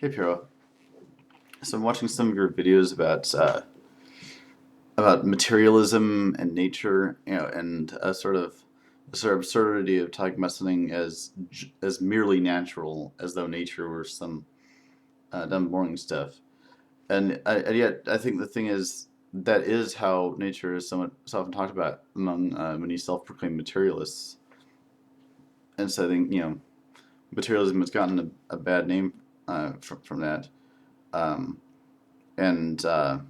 Hey Piero. So I'm watching some of your videos about materialism and nature, and a sort of absurdity of talking about something as merely natural, as though nature were some dumb boring stuff. And yet I think the thing is that is how nature is somewhat so often talked about among many self-proclaimed materialists. And so I think materialism has gotten a bad name from that. Um, and but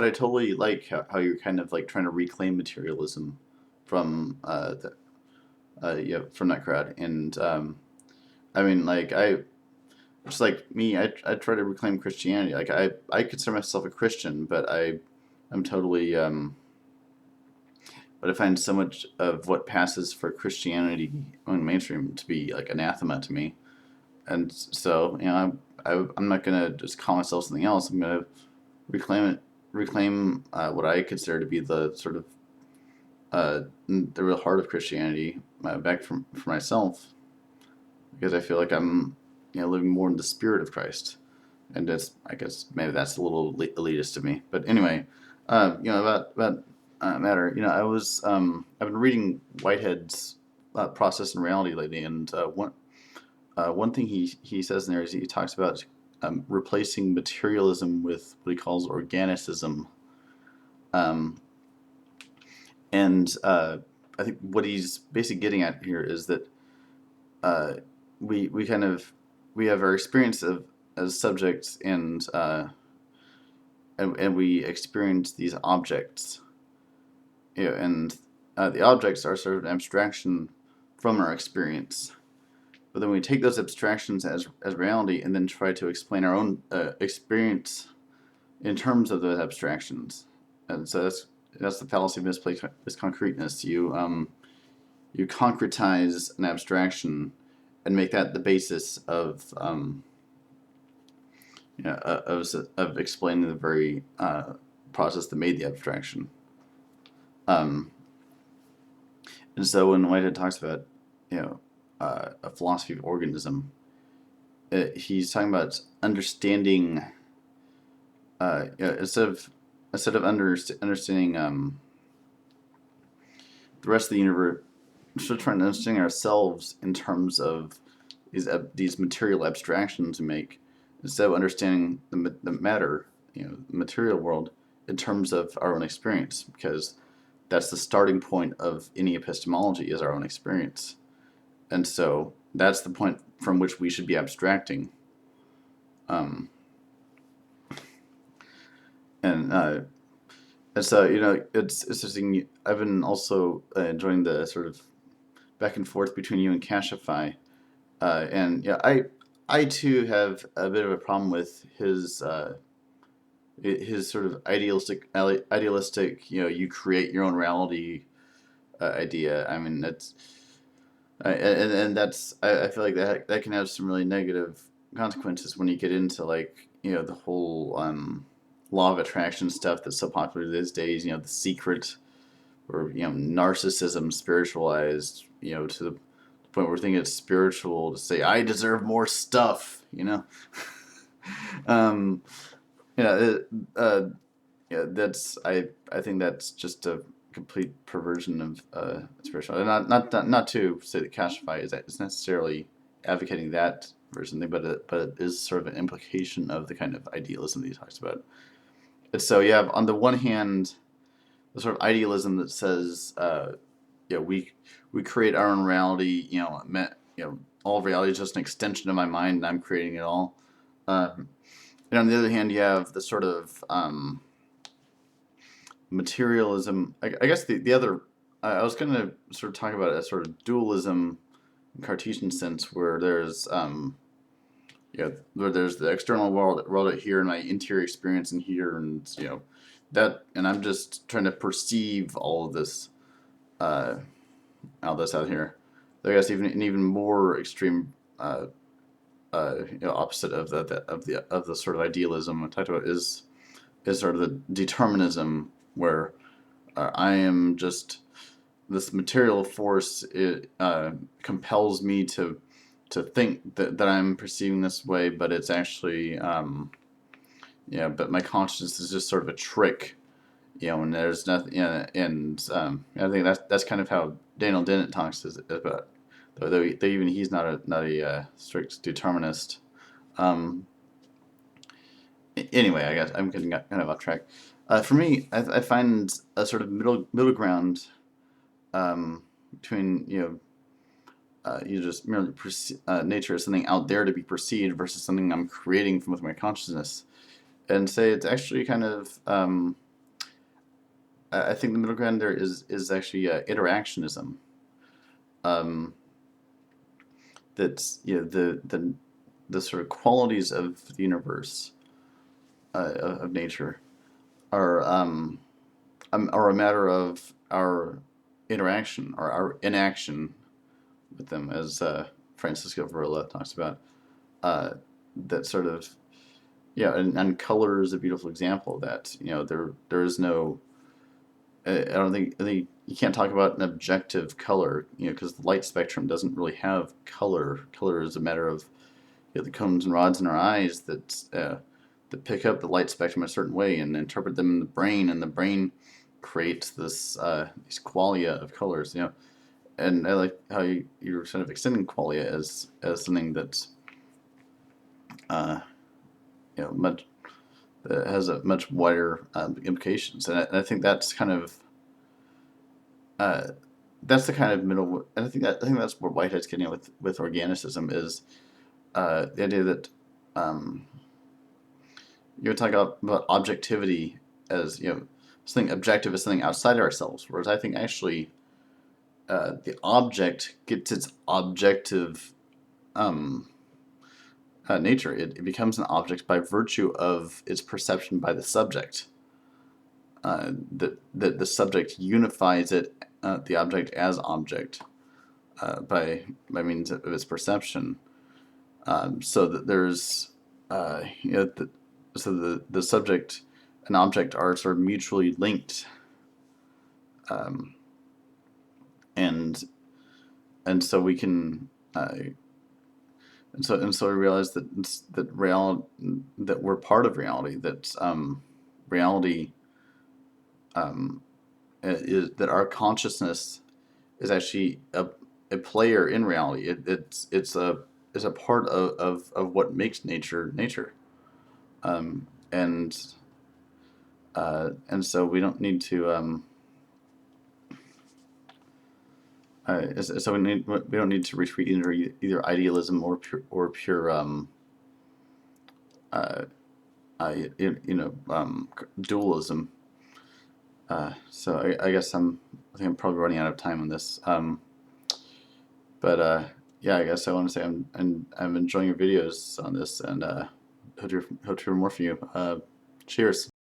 I totally like how you're kind of like trying to reclaim materialism from from that crowd. And I mean, like, I just like me, I try to reclaim Christianity. Like, I consider myself a Christian, but I'm totally but I find so much of what passes for Christianity on mainstream to be like anathema to me. And so, I'm not gonna just call myself something else. I'm gonna reclaim it, reclaim what I consider to be the sort of the real heart of Christianity back for myself, because I feel like I'm living more in the spirit of Christ, and it's I guess maybe that's a little elitist of me, but anyway, about matter. I've been reading Whitehead's Process and Reality lately, and one thing he says in there is he talks about replacing materialism with what he calls organicism. Um, and I think what he's basically getting at here is that uh, we kind of we have our experience of as subjects, and we experience these objects, and the objects are sort of an abstraction from our experience. But then we take those abstractions as reality and then try to explain our own experience in terms of those abstractions. And so that's the fallacy of misplaced concreteness. You concretize an abstraction and make that the basis of explaining the very process that made the abstraction. Um, and so when Whitehead talks about a philosophy of organism, he's talking about understanding instead of understanding the rest of the universe, we're trying to understand ourselves in terms of these material abstractions we make, instead of understanding the matter, the material world, in terms of our own experience, because that's the starting point of any epistemology is our own experience, and so that's the point from which we should be abstracting. Um, and and so it's interesting. I've been also enjoying the sort of back and forth between you and Cashify. And yeah, I too have a bit of a problem with his sort of idealistic, you create your own reality idea. I mean, and that's I feel like that can have some really negative consequences when you get into, like, the whole law of attraction stuff that's so popular these days. The secret, or narcissism spiritualized, to the point where we're thinking it's spiritual to say I deserve more stuff. um, it, yeah, I think that's just a complete perversion of spirituality. Not to say that Cashify is necessarily advocating that version thing, but it is sort of an implication of the kind of idealism that he talks about. And so you have, on the one hand, the sort of idealism that says, we create our own reality. All of reality is just an extension of my mind, and I'm creating it all. And on the other hand, you have the sort of materialism. I guess the other. I was going to sort of talk about a sort of dualism in Cartesian sense, where where there's the external world out here and my interior experience in here, and and I'm just trying to perceive uh, all this out here. I guess even an even more extreme opposite of the sort of idealism I talked about is sort of the determinism, where I am just this material force. It compels me to to think that I'm perceiving this way, but it's actually yeah, but my consciousness is just sort of a trick, and there's nothing, and I think that's kind of how Daniel Dennett talks about, though even he's not a strict determinist. Um, anyway, I guess I'm getting kind of off track. For me, I find a sort of middle ground between you just merely nature as something out there to be perceived versus something I'm creating from with my consciousness, and say it's actually kind of I think the middle ground there is actually interactionism. Um, that's the sort of qualities of the universe of nature are a matter of our interaction or our inaction with them, as Francisco Varela talks about. That sort of and color is a beautiful example of that. There is no. I think you can't talk about an objective color, because the light spectrum doesn't really have color. Color is a matter of the cones and rods in our eyes that pick up the light spectrum a certain way and interpret them in the brain, and the brain creates these qualia of colors. And I like how you're sort of extending qualia as something that's uh, much that has a much wider implications, and I think uh, that's the kind of middle. And I think that's what Whitehead's getting at with organicism is the idea that um, you're talking about objectivity as something objective as something outside of ourselves, whereas I think actually the object gets its objective um, nature. It becomes an object by virtue of its perception by the subject. That the subject unifies the object as object by means of its perception. So that there's so the subject and object are sort of mutually linked, um, and so we can and so we realize that we're part of reality, that reality um, is that our consciousness is actually a player in reality. It's a part of what makes nature nature, um, and so we don't need to so we don't need to retreat into either idealism or pure uh, dualism. So I guess I think I'm probably running out of time on this. But yeah, I guess I want to say I'm enjoying your videos on this, and hope to hear more from you. Cheers.